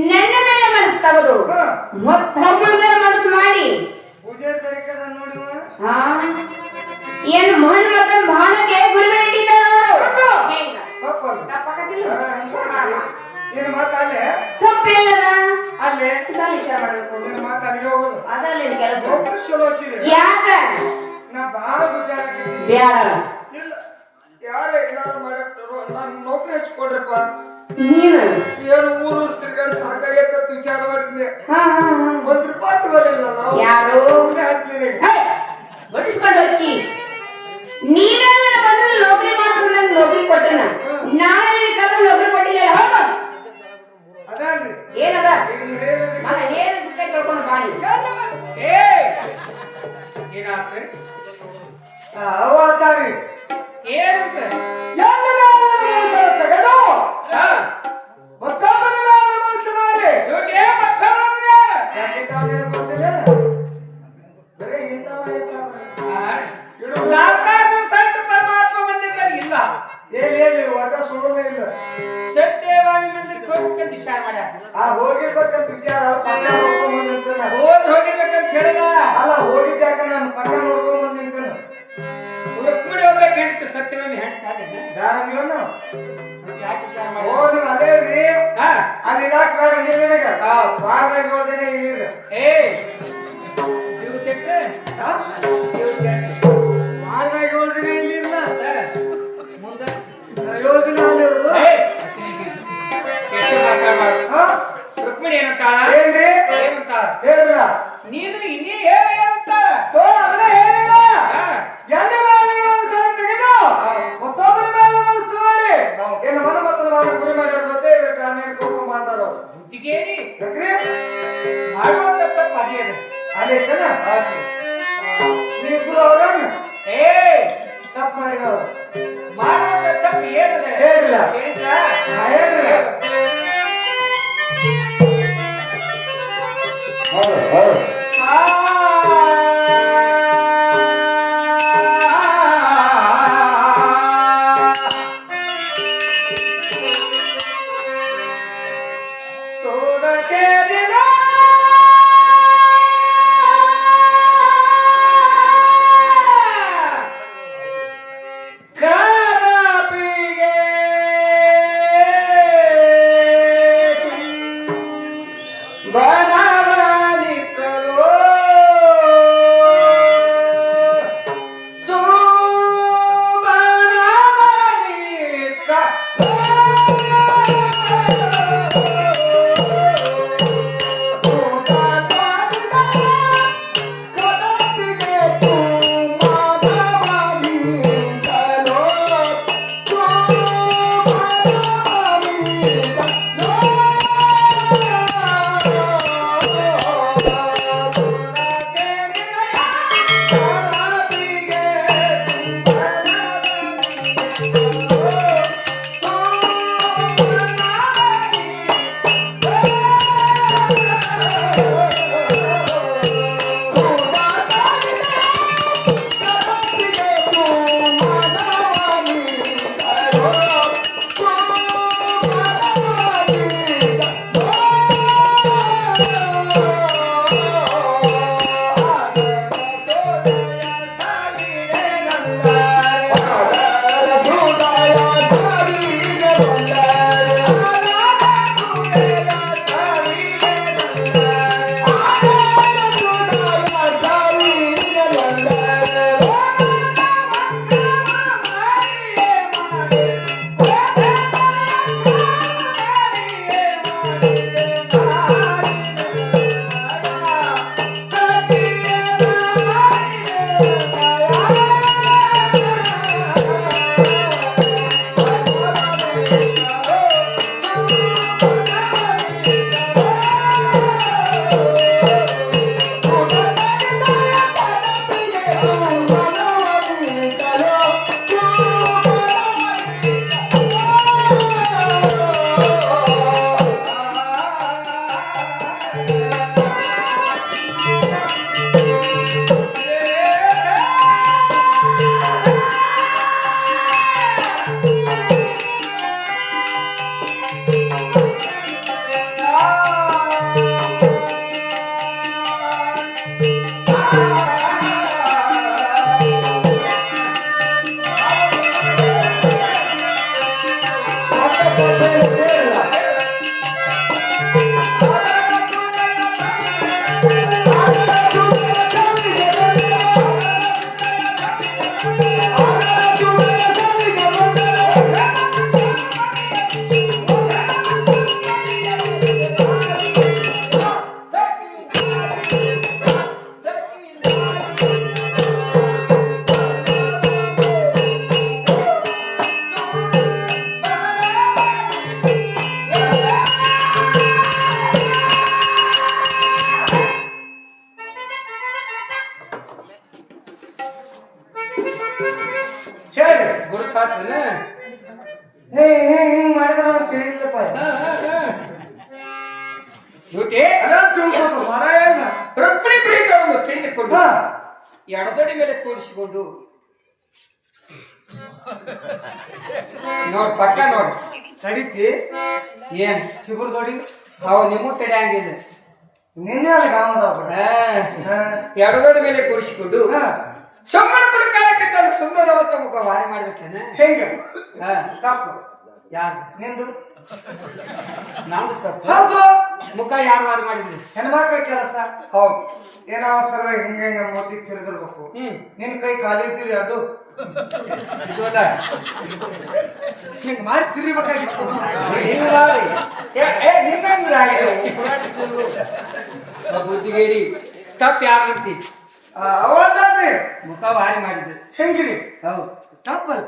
ನನ್ನ ಮೇಲೆ ಮನಸ್ಸು ತಗೋದು ಮತ್ತೊಬ್ಬರ ಮೇಲೆ ಮನಸ್ಸು ಮಾಡಿ ಪೂಜೆ ತರಿಕದ ನೋಡಿವ ಏನು ಮೋಹನ್ ಮತನ್ ಭಾವನೆಗೆ ಗುರಿ ನಿನ್ನ ಮಾತು ಅಲ್ಲೇ ತಪ್ಪಿಲ್ಲದ ಅಲ್ಲೇ ವಿಚಾರ ಮಾಡಬೇಕು ನಿನ್ನ ಮಾತು ಅಲ್ಲಿಗೆ ಹೋಗುದು ಅದಲ್ಲ ಕೆಲಸ ಚಲೋ ಹಚ್ಚಿದೆ ಯಾಕ ನಾ ಬಾಳ ವಿಚಾರ ಬ್ಯಾರ ಇಲ್ಲ ಯಾರ ಏನಾದ್ರು ಮಾಡಾಕ್ತಾರೋ ನಾನು ನೌಕರಿ ಹಚ್ಕೊಡ್ರಪ್ಪ ನೀನು ಏನು ಊರು ತಿರ್ಗಾಡಿ ಸಾಕಾಗೈತೆ ಅಂತ ವಿಚಾರ ಮಾಡಿದ್ದೆ ಒಂದ್ ರೂಪಾಯಿ ತಗೊಳ್ಳಿಲ್ಲ ನಾವು ಯಾರು ಹಾಕ್ತೀನಿ ಬಡಿಸ್ಕೊಂಡು ಹೋಗಿ ನೀನೆಲ್ಲ ಬಂದ್ರೆ ನೌಕರಿ ಮಾತ್ರ ನಂಗೆ ನೌಕರಿ ಕೊಟ್ಟೆನ ನಾಳೆ ಕದ ನೌಕರಿ ಕೊಟ್ಟಿಲ್ಲ ಹೌದು ಅದಾನ್ರಿ ಏನದ ಮಗ ಏನು ಸುತ್ತ ಕಳ್ಕೊಂಡು ಬಾಳಿ ಏನಾಗ್ತದೆ ಅವತಾರಿ ಏನಂತ ತೆಗೆದು ಮತ್ತೊಬ್ಬರ ಮೇಲೆ ಮನಸ್ಸು ಮಾಡಿ ಬರೀ ಪರಮಾತ್ಮ ಮಂದಿರದಲ್ಲಿ ಇಲ್ಲ ಏನೇನು ಒಟ್ಟ ಸುಡುಮೇ ಇಲ್ಲ ಸತ್ಯವಾಣಿ ಮಂದಿರಕ್ಕೆ ಹೋಗ್ಬೇಕಂತ ವಿಚಾರ ಮಾಡ್ಯಾರ ಹೋಗಿರ್ಬೇಕಂತ ವಿಚಾರ ಪಕ್ಕ ನೋಡ್ಕೊಂಡ್ ಹೋಗಿರ್ಬೇಕಂತ ಹೇಳಿಲ್ಲ ಅಲ್ಲ ಹೋಗಿದ್ಯಾಕ ನಾನು ಪಕ್ಕ ನೋಡ್ಕೊಂಡ್ ಬಂದಿರ್ತಾನ ರುಕ್ಮಿಣಿ ಹೋಗ್ಬೇಕು ಹೇಳಿತ್ತು ಸತ್ಯವಾಣಿ ಹೇಳ್ತಾರೆ ಬೇಡ ಯಾಕೆ ವಿಚಾರ ಮಾಡಿ ಓ ನೀವು ಅದೇ ರೀ ಅಲ್ಲಿ ಇದಾಕ್ ಬೇಡ ನಿನಗ ವಾರದಾಗ 7 ದಿನ ಇಲ್ಲಿರ ದಿವಸಕ್ಕೆ ವಾರದಾಗ 7 ದಿನ ಇಲ್ಲಿರಲ್ಲ ಮುಂದೆ 7 ದಿನ ಅಲ್ಲಿರೋದು ರುಕ್ಮಿಣಿ ಏನಂತಾಳ ಏನ್ರಿ ಏನಂತಾಳ ಹೇಳಿಲ್ಲ ನೀನು ಇನ್ನೇ ಏನಂತಾಳ ಅದನ್ನ ಹೇಳಿಲ್ಲ ಎಣ್ಣೆ ಮೇಲೆ ಮನಸ್ಸು ತೆಗೆದು ಮತ್ತೊಬ್ಬರ ಮೇಲೆ ಮನಸ್ಸು ಮಾಡಿ ಏನು ಮನಮತ್ತನ ಮಾಡಿ ಗುರಿ ಮಾಡ್ಯಾರ ಗೊತ್ತೇ ಇದ್ರ ಕಾರಣ ಕರ್ಕೊಂಡ್ ಬಂದಾರ ಬುದ್ಧಿಗೇಡಿ ಮಾಡುವಂತ ತಪ್ಪು ಅದೇ ಅಲ್ಲಿ ಐತನ ನೀವಿಬ್ರು ಅವ್ರಣ್ಣ ತಪ್ಪು ಮಾಡಿದವರು ಮಾಡುವಂತ ತಪ್ಪು ಏನದೆ ಹೇಳಿಲ್ಲ ಹೇಳಿದ್ರಾ ಹೇಳಿಲ್ಲ ಹೌದು ಹೇಳಿ ಗುರುತಾತನ ಹಿಂಗ್ ಮಾಡಿದ್ರೆ ನಾವು ಕೇಳಿಲ್ಲಪ್ಪ ಯುವತಿ ಅಲ್ಲ ತಿಳ್ಕೊತು ಮರಾಯಣ್ಣ ರುಕ್ಮಿಣಿ ಪ್ರೀತವನ್ನು ತಿಳಿದುಕೊಂಡು ಹಾ ಎಡದಡಿ ಮೇಲೆ ಕೂಡಿಸಿಕೊಂಡು ನೋಡ್ ಪಕ್ಕ ನೋಡು ತಡಿತಿ ಏನ್ ಶಿಬುರ್ ದೊಡಿ ಅವು ನಿಮ್ಮ ತಡೆ ಆಗಿದೆ ನಿನ್ನೆ ಅಲ್ಲಿ ಕಾಮದ ಎಡದಡಿ ಮೇಲೆ ಕೂಡಿಸಿಕೊಂಡು ಹಾ ಸಂಬಳ ಕೊಡ ಕಾಲಕ್ಕೆ ತನ್ನ ಸುಂದರವಾದ ಮುಖ ವಾರಿ ಮಾಡ್ಬೇಕೇನ ಹೆಂಗೆ ಹಾ ತಪ್ಪು ಯಾರು ನಿಂದು ನಮ್ದು ತಪ್ಪು ಹೌದು ಮುಖ ಯಾರು ವಾರಿ ಮಾಡಿದ್ರಿ ಹೆಣ್ಮಕ್ಳ ಕೆಲಸ ಹೌದು ಏನೋ ಅವಸರ ಹಿಂಗೆ ಹಿಂಗೆ ಮೋತಿ ತಿರುಗಿರ್ಬೇಕು ನಿನ್ ಕೈ ಖಾಲಿ ಇದ್ದೀರಿ ಅಡ್ಡು ಇದು ಅಲ್ಲ ಹಿಂಗ್ ಮಾಡಿ ತಿರಿಬೇಕಾಗಿತ್ತು ಬುದ್ಧಿಗೇಡಿ ತಪ್ಪು ಯಾರು ಅಂತಿ ಅವಲ್ರಿ ಮುಖ ವಾರಿ ಮಾಡಿದ್ರು ಹೆಂಗಿರಿ ಹೌದು ತಪ್ಪಲ್ಲ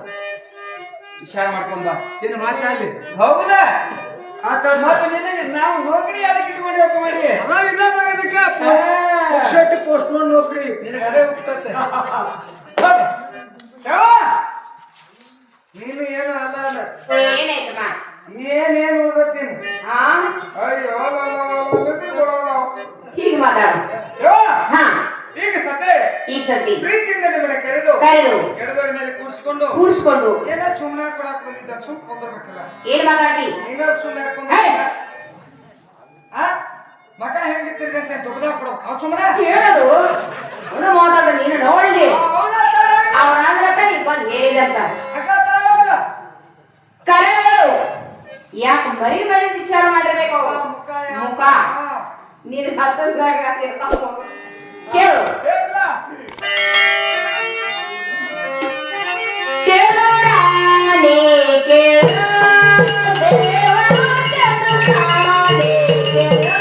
ವಿಚಾರ ಮಾಡ್ಕೊಂಡ್ ಬಾ ಏನು ಮಾತಾಡ್ಲಿ ಹೌದಾ ಆತ ಮತ್ತೆ ನಿನಗೆ ನಾವು ನೌಕರಿ ಅದಕ್ಕೆ ಇಟ್ಕೊಂಡು ಹೋಗ್ತಾ ಮಾಡಿ ಶರ್ಟ್ ಪೋಸ್ಟ್ ಮ್ಯಾನ್ ನೌಕರಿ ನಿನಗೆ ಅದೇ ಹೋಗ್ತತ್ತೆ ನೀನು ಏನು ಅಲ್ಲ ಅಲ್ಲ ಏನಾಯ್ತಮ್ಮ ಏನೇನು ಉಳ್ದತ್ತೀನಿ ಹಾ ಅಯ್ಯೋ ಹೀಗೆ ಮಾತಾಡು ಹಾ ಈಗ ಸತೆ ಈಗ ಸತಿ ಪ್ರೀತಿಯಿಂದ ನಿಮ್ಮನ್ನ ಕರೆದು ಎಡದೋಡಿ ಮೇಲೆ ಕೂಡಿಸ್ಕೊಂಡು ಕೂಡಿಸ್ಕೊಂಡು ಏನೋ ಸುಮ್ಮನೆ ಕೊಡಕ್ ಬಂದಿದ್ದ ಸುಮ್ ಕೊಂದರ್ಬೇಕಲ್ಲ ಏನ್ ಮಾತಾಡಿ ನೀನಾದ್ರು ಸುಮ್ಮನೆ ಹಾಕೊಂಡ್ ಆ ಮಗ ಹೆಂಗಿರ್ತಿರಿ ಅಂತ ದುಡ್ದಾಗ ಕೊಡ್ಬೇಕು ಅವ್ ಸುಮ್ಮನೆ ಹೇಳೋದು ಅವನು ಮಾತಾಡ ನೀನು ನೋಡ್ಲಿ ಅವ್ರ ಆಂಧ್ರತ ನೀ ಬಂದು ಹೇಳಿದಂತ ಕರೆದು ಯಾಕೆ ಮರಿ ಮರಿ ವಿಚಾರ ಮಾಡಿರ್ಬೇಕು ಮುಖ ನೀನು ಹತ್ತದಾಗ ಕೇಳು ಚಲುರಾಣಿ ಕೇಳು ದೇವ ಚಲುರಾಣಿ ಕೇಳು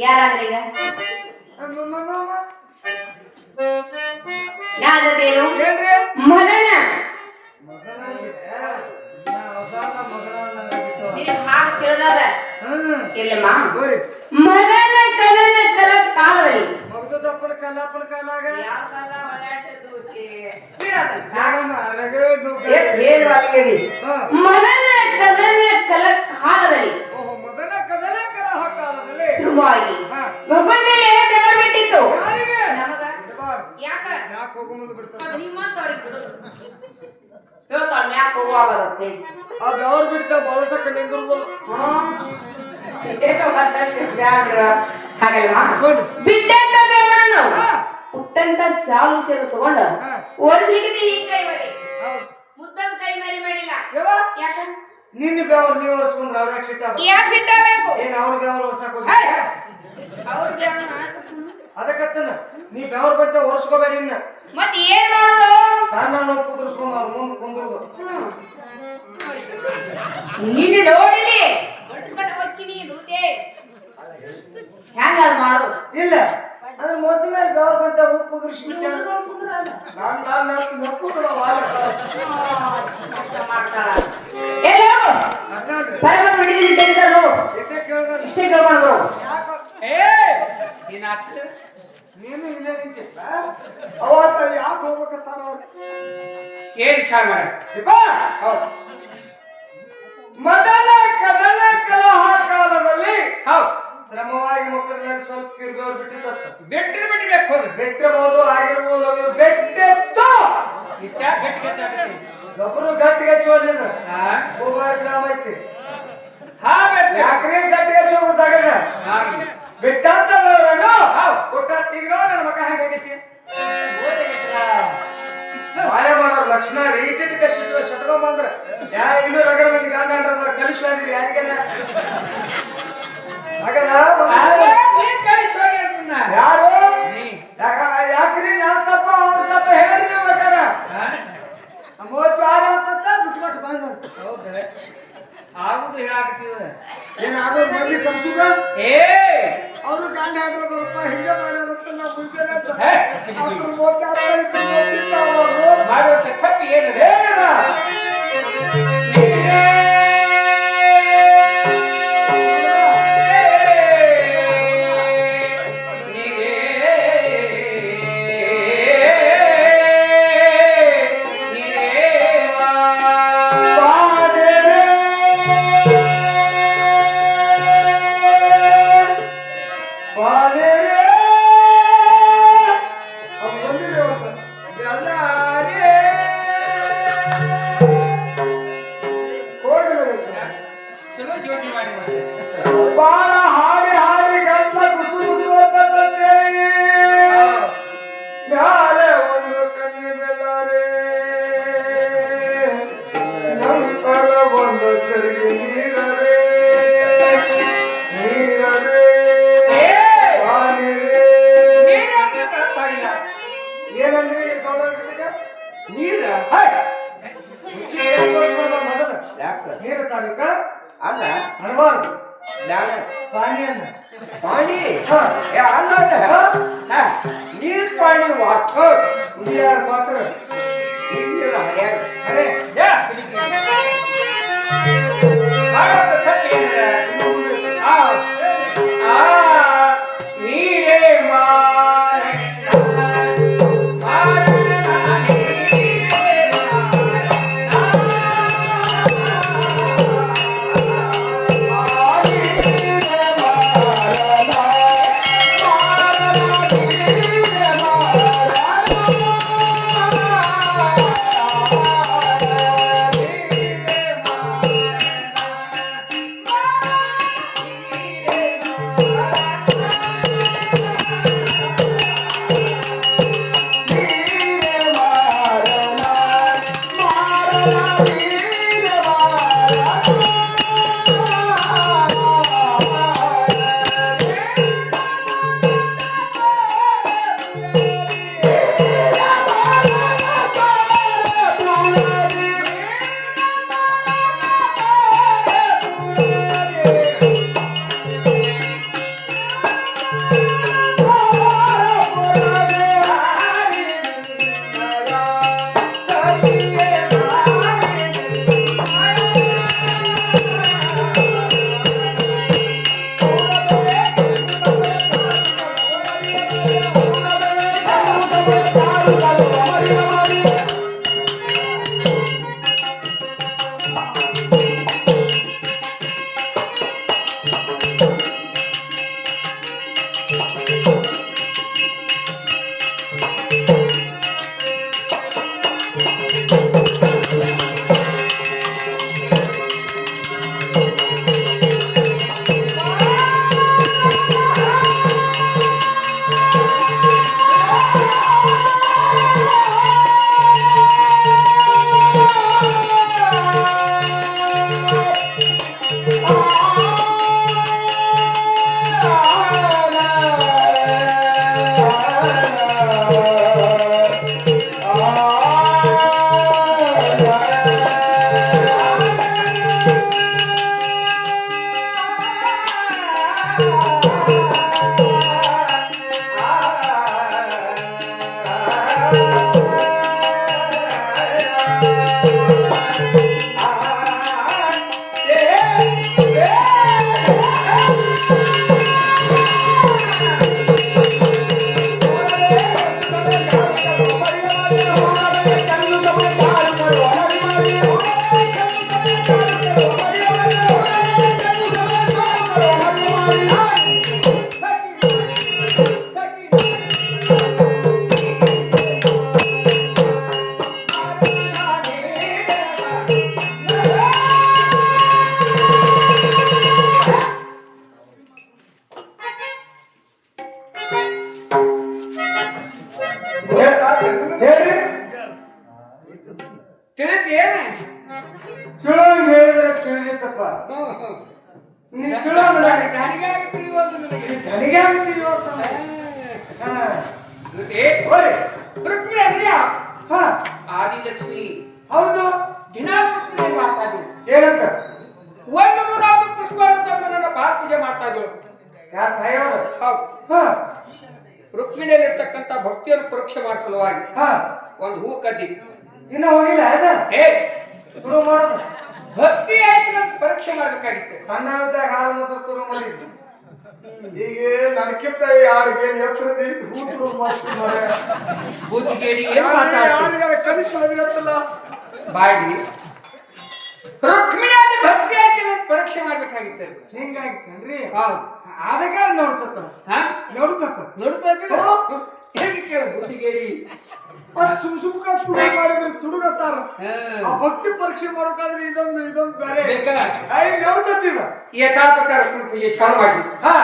ಯಾರಾದ್ರೀಗ ನಾನೇನು ಏನ್ರಿ ಮದನ ನಿನಗೆ ಹಾಗೆ ತಿಳಿದದ ಇಲ್ಲಮ್ಮ ಮದನ ಕಲನ ಕಲ ಕಾಲದಲ್ಲಿ ಮಗದಪ್ಪನ ಕಲಾಪನ ಕಾಲಾಗ ಯಾವ ಕಾಲ ಒಳ್ಳಾಡ್ತಿದ್ದು ಮದನ ಕದನ ಕಲ ಕಾಲದಲ್ಲಿ ಓಹೋ ಮದನ ಕದನ ಕಲಹ ಕಾಲದಲ್ಲಿ ಶುರುವಾಗಿ ಮಗನ ಮೇಲೆ ಬೆವರು ಬಿಟ್ಟಿತ್ತು ಯಾರಿಗೆ ನಮಗ ಯಾಕ ಯಾಕೆ ಹೋಗೋ ಮುಂದೆ ಬಿಡ್ತಾರೆ ನಿಮ್ಮಂತವ್ರಿಗೆ ಬಿಡುದು ಹೇಳ್ತಾಳ ಮ್ಯಾಕ್ ಹೋಗುವಾಗತ್ತೆ ಆ ಬೆವರು ಬಿಡ್ತಾ ಬಳಸಕ್ಕ ನಿಂದಿರುದಿಲ್ಲ ಹಾಗಲ್ವಾ ಬಿಟ್ಟಂತ ಬೆವರನ್ನು ಹುಟ್ಟಂತ ಸಾಲು ಸೇರು ತಗೊಂಡ ಹಾ. ಒರೆಸ್ಲಿಕ್ಕೆ ಹಿಂಗ್ ಕೈ ಮರಿ ಹೌದು ಮುದ್ದದ ಕೈ ಮರಿ ಮಾಡಿಲ್ಲ ಯವ್ವ ಯಾಕ ನಿನ್ನ ಬೆವರು ನೀವು ಒರೆಸ್ಕೊಂಡ್ರೆ ಅವ್ರ ಯಾಕೆ ಸಿಟ್ಟ ಯಾಕೆ ಸಿಟ್ಟಾಗಬೇಕು ಏನ್ ಅವ್ರ ಬೆವರು ಒರ್ಸಕ್ ಹೋಗಿ ಅವ್ರಿಗೆ ಅದಕ್ಕತ್ತನ ನೀ ಬೆವರು ಬಂತ ಒರೆಸ್ಕೋಬೇಡಿ ಇನ್ನ ಮತ್ ಏನ್ ಮಾಡೋದು ಸಣ್ಣ ಕುದುರ್ಸ್ಕೊಂಡ್ ಅವ್ರ ಮುಂದೆ ಕುಂದ್ರುದು ನಿನ್ನ ನೋಡಿಲಿ ಹೊಡ್ಸ್ಕೊಂಡ ಹೋಗ್ತೀನಿ ದೂತೆ ಹ್ಯಾಂಗ ಅದು ಮಾಡೋದು ಇಲ್ಲ ಅಂದ್ರೆ ಮೊದ್ಲ ಮೇಲೆ ಬೆವರು ಬಂತ ಉಪ್ಪು ಕುದುರ್ಸ್ಬಿಟ್ಟು ನೀವು ಹೊಡ್ಸ್ಕೊಂಡ್ ಕುಂದ್ರಲ್ಲ. ನಾನು ನಕ್ಕುದು ಮಾಡ್ತಾಳ ಎಲ್ಲೋ ಬರಬ ಮಡಿಗೆ ತೆಗೆದ ನೋಡು ಎಷ್ಟೇ ಕೇಳ್ದಲ್ಲ ಇಷ್ಟೇ ಕೇಳ್ಕೊಂಡು ಬರೋ ಯಾಕ ಏ ನೀನ್ ಆಗ್ತದೆ ನೀನು ಇಲ್ಲೇ ನಿಂತಿಲ್ಲ ಅವತ್ತ ಯಾಕೆ ಹೋಗ್ಬೇಕಂತಾರ ಅವ್ರು ಏನ್ ವಿಚಾರ ಮಾಡ ಹೌದು ಮೊದಲ ಕದನ ಕಲಹ ಕಾಲದಲ್ಲಿ ಹೌದು ಶ್ರಮವಾಗಿ ಮುಖದ ಮೇಲೆ ಸ್ವಲ್ಪ ಕಿರ್ಬೇವ್ರು ಬಿಟ್ಟಿತ್ತ ಬಿಟ್ಟಿರ್ಬೇಕು ಹೋಗಿ ಬೆಟ್ಟಿರಬಹುದು ಆಗಿರ್ಬೋದು ಅದು ಬೆಟ್ಟೆತ್ತು ಇಷ್ಟ ಗಟ್ಟಿ ಗಟ್ಟಿ ಒಬ್ರು ಗಟ್ಟಿಗೆ ಚೋಲಿದ ಹಾ ಮೂಬಾರ ಗ್ರಾಮ ಐತಿ ಹಾ ಬೇಕು ಯಾಕ್ರಿ ಗಟ್ಟಿಗೆ ಚೋಗುತ್ತಾಗದ ಹಾಗೆ ಬಿಟ್ಟಂತ ಹೌದು. ಕೊಟ್ಟ ಈಗ ನೋಡಿ ನನ್ನ ಮಕ್ಕ ಹೆಂಗಾಗೈತಿ ಬಾಳೆ ಮಾಡೋರು ಲಕ್ಷಣ ರೀತಿಗೆ ಶಟ್ಕೊಂಬಂದ್ರ ಇನ್ನು ರಗಡ ಮಂದಿ ಗಂಡ ಅಂದ್ರ ಕಲಿಸ್ವಾದಿರಿ ಯಾರಿಗೆಲ್ಲ ಯಾರು ಯಾಕ್ರಿ ನಾನ್ ತಪ್ಪ ಅವ್ರ ತಪ್ಪ ಹೇಳ್ರಿ ನೀವು ಬೇಕಾರೆ 36 ಅಂತ ಬಿಟ್ಕೊಟ್ಟು ಬಂದಂತ ಹೌದ್ರೆ ಆಗುದು ಹೇಳಾಕತ್ತೀವ ಏನ್ ಆಗೋದು ಮಂದಿ ಕಲ್ಸುದ ಏ ಅವರು ಗಂಡ ಹಾಡ್ರದಪ್ಪ ಹಿಂಗೆ ಮಾಡ್ಯಾರಂತ ನಾ ಮುಂಚೆನೆ ಅಂತ ಹೇ, ಅವ್ರು 36 ಮಾಡೋ ತಪ್ಪು ಏನದೆ ಏನದ ಚಲೋ ಜೋಡಿ ಮಾಡಿ ಬಾಳ ಹಾಡಿ ಹಾಡಿ ಗಂಟ್ಲ ಗುಸು ಗುಸು ಅಂತ ತಂದೇರಿ ಮ್ಯಾಲೆ ಒಂದು ಕಣ್ಣಿ ಬೆಲ್ಲಾರೆ ನಂತರ ಒಂದು ಚರಿಗೆ ನೀರರೆ ನೀರರೆ ಪಾನಿರೆ ಏನಂದ್ರಿ ನೀರ ಮೊದಲ ಯಾಕ ನೀರು ತಾಲೂಕ ಅಲ್ಲ ಅಣಬಾರ್ದು ಜ್ಞಾನ ಪಾನಿ ಅನ್ನ ಪಾಣಿ ಹಾ ಅನ್ನೋದ ನೀರ್ ಪಾಣಿ ವಾಟರ್ ಕುಡಿಯಾಡ ಮಾತ್ರ ನೀರ ಹರ್ಯಾಗ ಅದೇ ಯಾ ಮಾಡೋದು ತಪ್ಪು ಏನಿದೆ ನೀರೇ ಮಾರಣ್ಣ ಮಾರಣ್ಣ ನೀರೇ ಹೇಳ್ರಿ ತಿಳಿದ್ ಏನ ತಿಳೋಂಗ್ ಹೇಳಿದ್ರೆ ತಿಳಿದಿತ್ತಪ್ಪ ನೀ ತಿಳೋಂಗ್ ನೋಡಿ ನನಗಾಗಿ ತಿಳಿಯೋದು ನನಗೆ ನನಗೆ ಆಗ್ತಿದೀವ ಹೋರಿ ರುಕ್ಮಿಣಿ ಅಂದ್ರಿಯ ಹಾ ಆದಿಲಕ್ಷ್ಮಿ ಹೌದು ದಿನಾಲು ರುಕ್ಮಿಣಿ ಮಾಡ್ತಾ ಇದ್ರು ಏನಂತ 101 ಪುಷ್ಪ ತಂದು ನನ್ನ ಬಾಳ ಪೂಜೆ ಮಾಡ್ತಾ ಇದ್ರು ಯಾರ ತಾಯಿಯವರು ಹೌದು ಹಾ ರುಕ್ಮಿಣಿಯಲ್ಲಿರ್ತಕ್ಕಂಥ ಭಕ್ತಿಯನ್ನು ಪರೀಕ್ಷೆ ಮಾಡೋ ಸಲುವಾಗಿ ಹಾ ಒಂದು ಹೂ ಕದ್ದಿ ಇನ್ನ ಹೋಗಿಲ್ಲ ಅದ ಹೇ ತುಡು ಮಾಡೋದು ಭಕ್ತಿ ಆಯ್ತು ಅಂತ ಪರೀಕ್ಷೆ ಮಾಡ್ಬೇಕಾಗಿತ್ತು ಸಣ್ಣ ಇದ್ದಾಗ ಹಾಲು ಮೊಸರು ತುಡು ಮಾಡಿದ್ದು ಈಗ ನನಕ್ಕಿಂತ ಯಾರಿಗೆ ಎತ್ತರದಿ ಹೂ ತುಡು ಮಾಡ್ತಾರೆ ಬುದ್ಧಿಗೇಡಿ ಏನ್ ಮಾತಾಡ್ತಾರೆ ಯಾರಿಗಾರ ಕನಿಷ್ಠ ಹೋಗಿರತ್ತಲ್ಲ ಬಾಯಿ ರುಕ್ಮಿಣಿಯಲ್ಲಿ ಭಕ್ತಿ ಆಯ್ತು ಅಂತ ಪರೀಕ್ಷೆ ಮಾಡ್ಬೇಕಾಗಿತ್ತು ಹಿಂಗಾಗಿತ್ತೇನ್ರಿ ಹೌದು ಅದಕ್ಕೆ ನೋಡ್ತತ್ತ ಹಾ ನೋಡ್ತತ್ತ ನೋಡ್ತಾ ಇದ್ದಿಲ್ಲ ಹೇಗೆ ಕೇಳ ಬುದ್ಧಿಗೇಡಿ ಸುಮ್ ತುಡು ಮಾಡಿದ್ರೆ ತುಡುಗತ್ತಾರ ಆ ಭಕ್ತಿ ಪರೀಕ್ಷೆ ಮಾಡೋಕಾದ್ರೆ ಇದೊಂದು ಬೇರೆ ಬೇಕಾ ನೋಡ್ತತ್ತೀವ ಯಥಾಪ್ರಕಾರ ಪೂಜೆ ಚಾಲು ಮಾಡಿ ಹಾ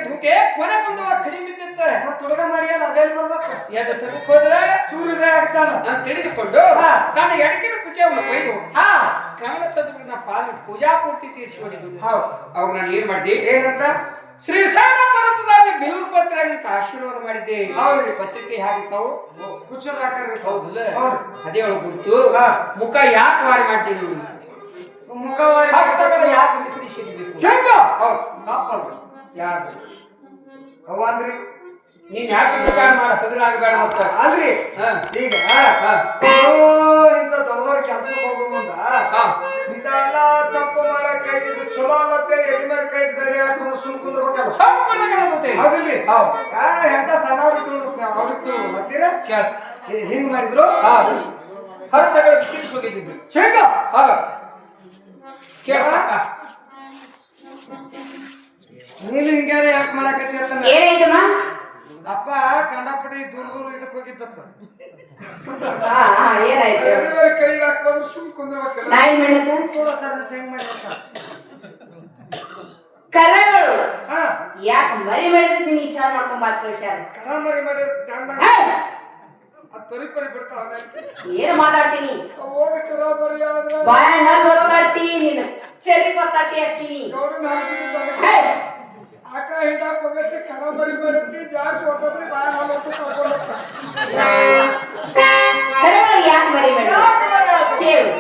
ಧುಕೆ ಕೊನೆಗೊಂದು ಕಡಿಮೆ ಇದ್ದಿತ್ತು ತುಡುಗ ಮಾಡಿ ಅದೇ ಬರ್ಬೇಕು ಎದ್ದು ತಗಕ್ ಹೋದ್ರೆ ಸೂರ್ಯೋದಯ ಆಗ್ತಾನ ನಾನು ತಿಳಿದುಕೊಂಡು ಹಾ. ತನ್ನ ಎಡಕಿನ ಕುಚೆಯನ್ನು ಕೊಯ್ದು ಹಾ ಕಮಲ ಸದ್ಗುಣ ಪಾಲ ಪೂಜಾ ಪೂರ್ತಿ ತೀರಿಸಿಕೊಂಡಿದ್ದು ಹೌದು ಅವಾಗ ನಾನು ಏನ್ ಮಾಡಿದೆ ಏನಂತ ಶ್ರೀಶೈಲ ಪರ್ವತದಲ್ಲಿ ಬಿಲ್ಲು ಪತ್ರ ಅಂತ ಆಶೀರ್ವಾದ ಮಾಡಿದ್ದೆ ಹೌದ್ರಿ. ಪತ್ರಿಕೆ ಹಾಕಿರ್ತಾವು ಕುಚ್ಚದ ಆಕಾರ ಹೌದಲ್ಲ ಹೌದು ಅದೇ ಒಳಗೆ ಗುರುತು ಹಾ. ಮುಖ ಯಾಕೆ ವಾರಿ ಮಾಡ್ತೀನಿ ಮುಖವಾರಿ ಯಾಕೆ ಮಿಶ್ರಿಸಿರ್ಬೇಕು ಹೆಂಗ ಹೌದು ತಪ್ಪಲ್ಲ ಯಾರು ಅವ ಅಂದ್ರಿ ನೀನ್ ಯಾಕೆ ವಿಚಾರ ಮಾಡ ಹಗರಾಗಬೇಡ ಮತ್ತ ಅಲ್ರಿ ಹಾ. ಈಗ ಹಾ. ಇಂತ ದೊಡ್ಡದವ್ರ ಕೆಲ್ಸಕ್ಕೆ ಹೋಗೋ ಮುಂದ ಹಾ. ಇಂತ ಎಲ್ಲ ತಪ್ಪು ಮಾಡಕ್ಕೆ ಇದು ಚಲೋ ಅಲ್ಲತ್ತೇಳಿ ಎದಿ ಮೇಲೆ ಕೈ ಧೈರ್ಯ ಹಾಕೊಂಡು ಸುಮ್ ಕುಂದ್ರಬೇಕಲ್ಲ ಸ್ವಲ್ಪ ಕೊಡಕ್ಕೆ ಗೊತ್ತೇ ಹೌದಿಲ್ರಿ ಹೌದು ಎಂತ ಸಣ್ಣವ್ರು ತಿಳಿದು ಅವ್ರಿಗೆ ತಿಳಿದು ಬರ್ತೀರ ಕೇಳ ಹಿಂಗ್ ಮಾಡಿದ್ರು ಹಾ ಹಸ್ತಗಳ ಬಿಸಿಲು ಹೋಗಿದ್ದು ಹೆಂಗ ಹೌದ ಕೇಳ ನೀನು ಹಿಂಗಾರೆ ಯಾಕೆ ಮಾಡಕತ್ತಿ ಅಂತ ಏನಾಯ್ತಮ್ಮ ಅಪ್ಪ ಕಂಡಪಡಿ ದೂರ ಇದಕ್ಕೆ ಹೋಗಿದ್ದಪ್ಪ ಏನಾಯ್ತು ಎದಿ ಮೇಲೆ ಕೈ ಹಾಕ್ಬಂದ್ರೆ ಸುಮ್ ಕುಂದ್ರಬೇಕಲ್ಲ ನಾ ಏನ್ ಮಾಡಿದ್ದೆ ಹೆಂಗ್ ಮಾಡ್ಬೇಕ ಕರಗಳು ಹಾ ಯಾಕೆ ಮರಿ ಮಾಡಿದ್ರೆ ನೀನ್ ವಿಚಾರ ಮಾಡ್ಕೊಂಡ್ ಬಾತ್ ವಿಷಯ ಕರಾಮರಿ ಮಾಡಿ ಚಂದ ಅದು ತೊರಿಪರಿ ಬಿಡ್ತಾವ ಏನ್ ಮಾತಾಡ್ತೀನಿ ಹೋಗಿ ಕರಾಮರಿ ಆದ್ರೆ ಬಾಯ ಹಲ್ ಹೊರಗಾಡ್ತಿ ನೀನು ಸರಿ ಗೊತ್ತಾಟಿ ಹಾಕ್ತೀನಿ ಗೌಡನ ಹಾಕಿದ್ದು ಆಕ ಹಿಂಡಾಕ್ ಹೋಗತ್ತೆ ಕರಾಮರಿ ಮಾಡತ್ತಿ ಜಾಸ್ತಿ ಹೋಗ್ತದ್ರಿ ಬಾಯ ಹಾಲು ಹೊತ್ತು ಕರ್ಕೊಂಡು ಕರಗಳು ಯಾಕೆ ಮರಿ ಮಾಡಿ ಕೇಳು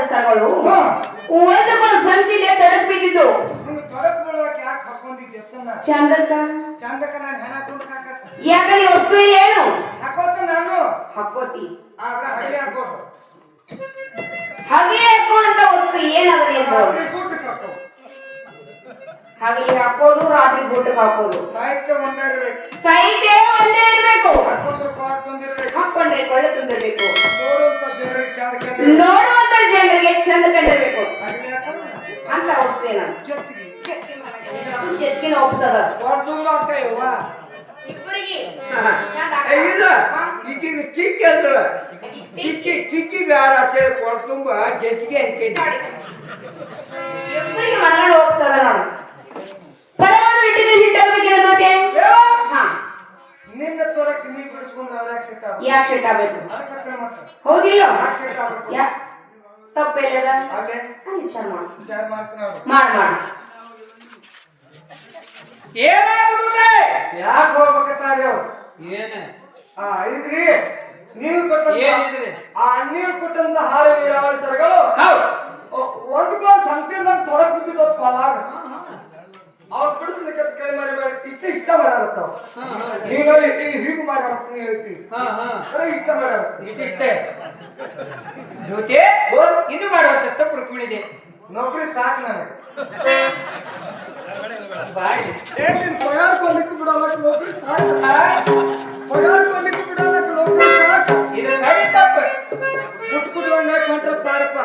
ಸರಗಳು ಒಂದಕ್ಕೊಂದು ಸಂಚಿಲೆ ತಡಕ್ ಬಿದ್ದಿದ್ದು ತೊಡಕ್ ಬೀಳೋಕೆ ಯಾಕೆ ಹಾಕೊಂಡಿದ್ದೆ ಚಂದಕ್ಕ ಚಂದಕ್ಕ ನಾನು ಹೆಣ ತುಂಡಕಾಕ ಯಾಕ ನೀ ವಸ್ತು ಏನು ಹಾಕೋತ ನಾನು ಹಾಕೋತಿ ಆಗ ಹಗೆ ಹಾಕೋದು ಹಾಗೆ ಹಾಕುವಂತ ವಸ್ತು ಏನದ್ರಿ ಅಂತ ಗೂಟಕ್ಕೆ ಹಾಕೋ ಹಾಗೆ ಹಾಕೋದು ರಾತ್ರಿ ಗೂಟಕ್ಕೆ ಹಾಕೋದು ಸಾಹಿತ್ಯ ಒಂದೇ ಇರ್ಬೇಕು ಸಾಹಿತ್ಯ ಒಂದೇ ಇರ್ಬೇಕು ಹಾಕೊಂಡ್ರೆ ಪಾಟ್ ತುಂಬಿರ್ಬೇಕು ಹಾಕೊಂಡ್ರೆ ಕೊಳ್ಳೆ ತುಂಬಿರ್ಬೇಕು ನೋಡುವಂತ ಜನರಿಗೆ ಚಂದ ಕಂಡ್ರೆ ನೋಡುವಂತ ಜನರಿಗೆ ಚಂದ ಕಂಡಿರ್ಬೇಕು ಹಗಲಿ ಹಾಕೋದು ಅಂತ ಅವಸ್ಥೆ ನಾನು ಚೆಕ್ಕಿನ ಹೋಗ್ತದ ತುಂಬ ಆಗ್ತಾಯವ್ವ ಇಬ್ಬರಿಗೆ ಇಲ್ಲ ಈಗೀಗ ಟಿಕ್ಕಿ ಅಂದ್ರ ಟಿಕ್ಕಿ ಬ್ಯಾಡ ಅಂತೇಳಿ ತುಂಬ ಜೆತ್ತಿಗೆ ಅನ್ಕೇಳಿ ಇಬ್ಬರಿಗೆ ಮನಗಂಡು ಹೋಗ್ತದ ನೋಡು ಫಲವನ್ನು ಇಟ್ಟಿದ್ರೆ ಹಿಟ್ಟಾಗಬೇಕಿರೋದಕ್ಕೆ ಹಾ ನಿನ್ನ ತೊಡಕ್ಕೆ ನೀ ಬಿಡಿಸ್ಕೊಂಡ್ರೆ ಅವ್ರ ಯಾಕೆ ಸಿಗ್ತಾವ ಯಾಕೆ ಹಿಟ್ಟಾಗಬೇಕು ಅದಕ್ಕೆ ಮತ್ತೆ ಹೋಗಿಲ್ಲ ಯಾಕೆ ಸಿಗ್ತಾವ ಯಾ ತಪ್ಪೆಲ್ಲದ ಅಲ್ಲೇ ವಿಚಾರ ಮಾಡಿಸಿ ವಿಚಾರ ಮಾಡ್ತೀನಿ ಅವ್ರು ಮಾಡು ಏನಾಗುತ್ತದೆ ಯಾಕೆ ಹೋಗ್ಬೇಕಂತಾರೆ ಅವ್ರು ಏನ ಇದ್ರಿ ನೀವು ಕೊಟ್ಟಂತ ಏನಿದ್ರಿ ಆ ನೀವು ಕೊಟ್ಟಂತ ಹಾರ ವೀರಾವಳಿ ಸರಗಳು ಹೌದು ಒಂದ್ಕೊಂದ್ ಸಂಸ್ಥೆಯಿಂದ ತೊಡಕ್ ಬಿದ್ದಿದ್ದು ಕೊಳಾಗ ಅವ್ರು ಬಿಡಿಸ್ಲಿಕ್ಕೆ ಕೈ ಮರಿಬೇಡ ಇಷ್ಟ ಮಾಡ್ಯಾರತ್ತಾವ ನೀನು ಹೀಗೆ ಮಾಡ್ಯಾರ ನೀ ಹೇಳ್ತೀವಿ ಇಷ್ಟ ಮಾಡ್ಯಾರ ಇದಿಷ್ಟೇ ಜ್ಯೋತಿ ಇನ್ನು ಮಾಡುವಂತ ತಪ್ಪು ರುಕ್ಮಿಣಿದೆ ನೌಕರಿ ಸಾಕು ನನಗೆ ಬಾಯಿ ನೀನ್ ಪಗಾರ ಕೊಡ್ಲಿಕ್ಕೆ ಬಿಡೋಲಕ್ಕೆ ನೌಕರಿ ಸಾಕು ಪಗಾರ ಕೊಡ್ಲಿಕ್ಕೆ ಬಿಡೋಲಕ್ಕೆ ನೌಕರಿ ಸಾಕು ಇದು ಕಡಿ ತಪ್ಪು ಕುಟ್ಕೊಂಡ ಕೊಂಡ್ರೆ ಪಾಡಪ್ಪ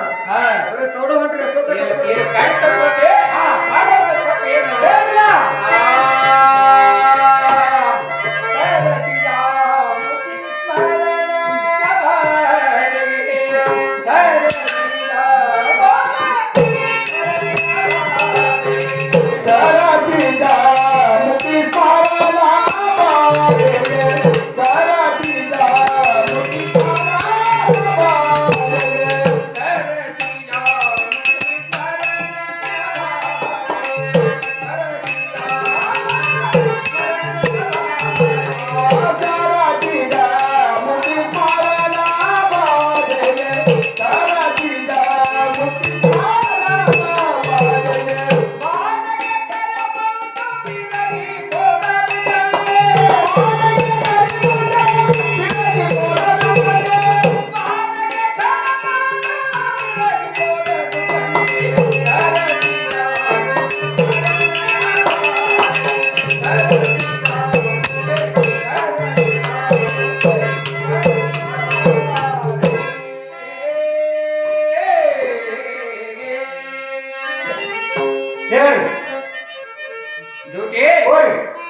ಬರೀ ತೋಡ ಹೊಂಟ್ರೆ ಇದು ಕಡಿ ತಪ್ಪು ಐತೆ. ಮಾಡುವಂತ ತಪ್ಪು ಏನು?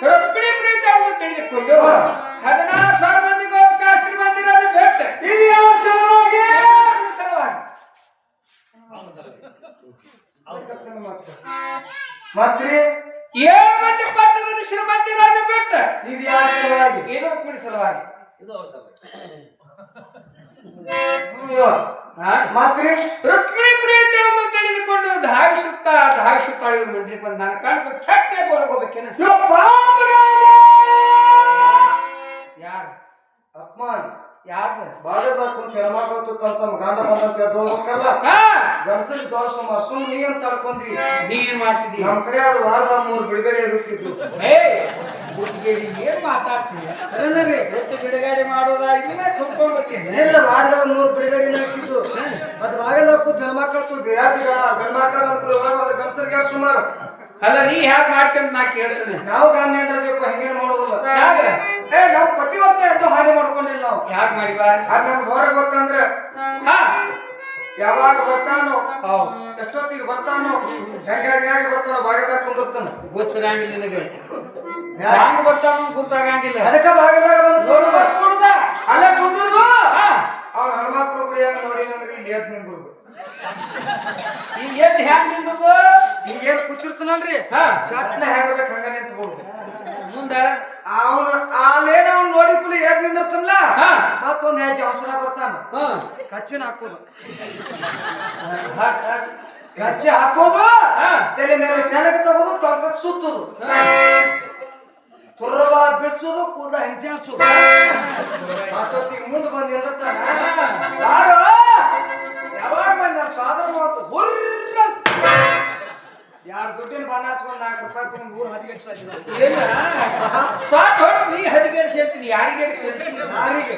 ರುಕ್ಮಿಣಿ ಪ್ರೀತಿ ಅವರು ತಿಳಿದುಕೊಂಡು 16,000 ಮಂದಿ ಗೋಪಿಕಾಸ್ತ್ರಿ ಮಂದಿರನ್ನು ಬೇಟ ಸಲುವಾಗಿ ಮತ್ರಿ 7 ಮಂದಿ ಪಟ್ಟದ ಶ್ರೀಮಂದಿರನ್ನು ಬೇಟ ಇದು ಯಾವ ಸಲುವಾಗಿ ಇದು ರುಕ್ಮಿಣಿ ಸಲುವಾಗಿ ಮತ್ರಿ ರುಕ್ಮಿಣಿ ಪ್ರೀತಿಯನ್ನು ತಿಳಿದುಕೊಂಡು ಧಾವಿಸುತ್ತಾಳೆ ಇವ್ರ ಮಂದಿರಕ್ಕೆ ಬಂದು ನಾನು ಕಾಣಬೇಕು ಚಟ್ನೆ ಒಳಗೋಗ್ಬೇಕೇನ ಯಾರು ಅಪ್ಮಾನ್ ಯಾರು ಬಾಗದ ಕುಂತ ಹೆಣ್ಮಕ್ಳು ತಮ್ಮ ಗಂಡ ಬಂದ ಗಣಸರಿಗೆ ದೋಷ ಸುಮ್ ನೀ ಅಂತ ತಡ್ಕೊಂಡಿ ನೀ ಏನ್ ಮಾಡ್ತಿದ್ದೀಯ ನಮ್ ಕಡೆ ಆದ್ರೂ ವಾರದ 3 ಬಿಡುಗಡೆ ಇರುತ್ತಿದ್ದು ಏನ್ ಮಾತಾಡ್ತೀನಿ ಎಷ್ಟು ಬಿಡುಗಡೆ ಮಾಡೋದಾಗಿ ತುಂಬ್ಕೊಂಡ್ಬರ್ತೀನಿ ಎಲ್ಲ ವಾರದಾಗ 3 ಬಿಡುಗಡೆ ಹಾಕಿದ್ದು ಮತ್ ಬಾಗದ ಕೂತ್ ಹೆಣ್ಮಕ್ಳು ಗಂಡ್ಮಕ್ಳು ಅನ್ಕೊಳ್ಳಿ ಅದ್ರ ಗಣಸರಿಗೆ ಸುಮಾರು ಅಲ್ಲ ನೀ ಹ್ಯಾಕ್ ಮಾಡ್ಕೊಂಡ್ ನಾ ಕೇಳ್ತೇನೆ ನಾವು ಗಾಂಧಿ ಹಿಂಗೇನ್ ಮಾಡೋದಿಲ್ಲ ಯಾಕೆ ನಾವ್ ಪ್ರತಿವತ್ತ ಎಂತೂ ಹಾನಿ ಮಾಡ್ಕೊಂಡಿಲ್ಲ ನಾವು ಯಾಕೆ ಮಾಡಿವ ಅದ್ ನಮ್ಗೆ ಹೊರಗೆ ಗೊತ್ತಂದ್ರೆ ಹಾ ಯಾವಾಗ ಬರ್ತಾನೋ ಎಷ್ಟೊತ್ತಿಗೆ ಬರ್ತಾನೋ ಹೆಂಗಾಗಿ ಬರ್ತಾನೋ ಬಾಗದಾಗ ಕುಂದಿರ್ತಾನ ಗೊತ್ತಿರಂಗಿಲ್ಲ ನಿನಗೆ ಹ್ಯಾಂಗ ಬರ್ತಾನ ಗೊತ್ತಾಗಂಗಿಲ್ಲ ಅದಕ್ಕ ಬಾಗದಾಗ ನೋಡುದ ಅಲ್ಲೇ ಕುಂದಿರ್ದು ಹಾ ಅವ್ರ ಹೆಣ್ಮಕ್ಳು ಕುಡಿಯಾಗ ನೋಡಿ ಅಂದ್ರೆ ಇಲ್ಲಿ ಎದ್ದು ನಿಂದ್ರು ಈ ಎದ್ದು ಹ್ಯಾಂಗ ನಿಂದು ಹಿಂಗೇನ್ ಕೂತಿರ್ತಾನಲ್ರಿ ಹಾ ಚಟ್ನ ಹೆಂಗಬೇಕು ಹಂಗ ನಿಂತ್ಬಿಡುದು ಮುಂದ ಅವನು ಅಲ್ಲೇನ ಅವ್ನು ನೋಡಿದ ಕೂಡಲೇ ಎದ್ದು ನಿಂದಿರ್ತಾನಲ್ಲ ಹಾ ಮತ್ತೊಂದ್ ಹೆಜ್ಜೆ ಅವಸರ ಬರ್ತಾನ ಹಾ ಕಚ್ಚಿನ ಹಾಕೋದು ಹಾಕ್ ಹಾಕ್ ಕಚ್ಚಿ ಹಾಕೋದು ಹಾ ತಲೆ ಮೇಲೆ ಸೆನಗ ತಗೋದು ಟೊಂಕಕ್ ಸುತ್ತುದು ತುರ್ರವ ಬೆಚ್ಚೋದು ಕೂದಲ ಹೆಂಚೆ ಹಚ್ಚೋದು ಅಷ್ಟೊತ್ತಿಗೆ ಮುಂದೆ ಬಂದು ನಿಂದಿರ್ತಾನ ಯಾರು ಯಾವಾಗ ಬಂದ ನಾನು ಸಾಧನ ಮಾತು ಹುರ್ರ ಯಾರು ದುಡ್ಡಿನ ಬಣ್ಣ ಹಚ್ಕೊಂಡ್ 4 ರೂಪಾಯಿ ತಗೊಂಡು ಊರು ಹದಿಗೆಡ್ಸ ಇಲ್ಲ ಸಾಟ್ ಹೊಡು ನೀ ಹದಿಗೆಡ್ಸಿ ಹೇಳ್ತೀನಿ ಯಾರಿಗೆ ಯಾರಿಗೆ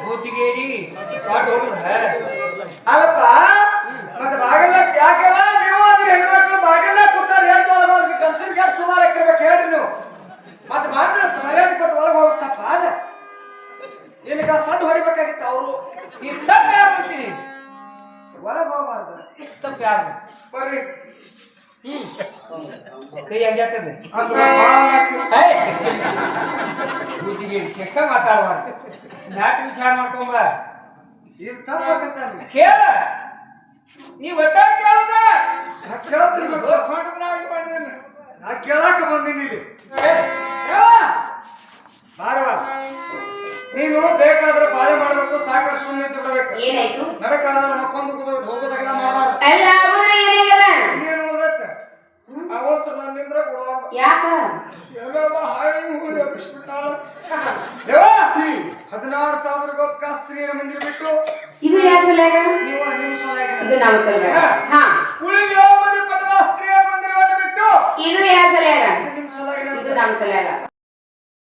ಬೂತಿಗೇಡಿ ಸಾಟ್ ಹೊಡು ಅಲ್ಲಪ್ಪ ಮತ್ತೆ ಬಾಗಲ್ದಾಗ ಯಾಕೆವ ನೀವು ಅದ್ರ ಹೆಣ್ಮಕ್ಳು ಬಾಗಲ್ದಾಗ ಕೂತಾರ ಏನ್ ತೊಗೊಳೋದು ಗಂಡಸರಿಗೆ ಎಷ್ಟು ಸುಮಾರು ಹಾಕಿರ್ಬೇಕು ಹೇಳ್ರಿ ನೀವು ಮತ್ತೆ ಬಾಗಿಲು ಮರ್ಯಾದೆ ಕೊಟ್ಟು ಒಳಗೆ ಹೋಗುತ್ತಪ್ಪ ಅದ ಇಲ್ಲಿಗ ಸಣ್ಣ ಹೊಡಿಬೇಕಾಗಿತ್ತು ಅವರು ಈ ತಪ್ಪು ಯಾರು ಅಂತೀನಿ ಒಳಗೆ ಹೋಗಬಾರ್ದು ತಪ್ಪು ಯಾರು ಬರ್ರಿ ಕೈ ಅಂಜಾಕದ ಅಂದ್ರ ಬಾಳ ಹಾಕಿರು. ಬುದ್ಧಿಗೆ ಚೆಕ್ಕ ಮಾತಾಡಬಾರ್ದು ನಾಟಿ ವಿಚಾರ ಮಾಡ್ಕೊಂಬ ಇದು ತಪ್ಪಾಗತ್ತೆ. ಕೇಳ ನೀ ಒಟ್ಟ ಕೇಳದ ನಾ ಕೇಳ್ತೀನಿ ಬಿಡು. ನಾ ಕೇಳಾಕ ಬಂದೀನಿ ಇಲ್ಲಿ. ಬಾರವ ನೀನು ಬೇಕಾದ್ರೆ ಬಾಳೆ ಮಾಡ್ಬೇಕು, ಸಾಕಾದ್ರೆ ಸುಮ್ಮನೆ ಬಿಡಬೇಕು. ಏನಾಯ್ತು? ನಡಕಾದ್ರೆ ಮಕ್ಕೊಂದು ಹೋಗೋದಾಗದ ಮಾಡಬಾರ್ದು. ಅಲ್ಲ ಅವರ ಏನಾಗ್ಯದ? ಇನ್ನೇನು ಉಳ್ದೈತೆ? ಅವತ್ತು ನನ್ನಿಂದ್ರ ಕೊಡಬಾರ್ದು. ಯಾಕ? ಎಲ್ಲೋ ಹಾಯಿ ಹೂವು ಎಬ್ಬಿಸ್ಬಿಟ್ಟಾಳ. ಯವ್ವ, 16,000 ಗೊಬ್ಬ ಸ್ತ್ರೀಯರ ಮಂದಿರ ಬಿಟ್ಟು ಇದು ಯಾಕೆ ನೀವು ನಿಮ್ಮ ಸಲ ಇದು ನಾವು ಸಲ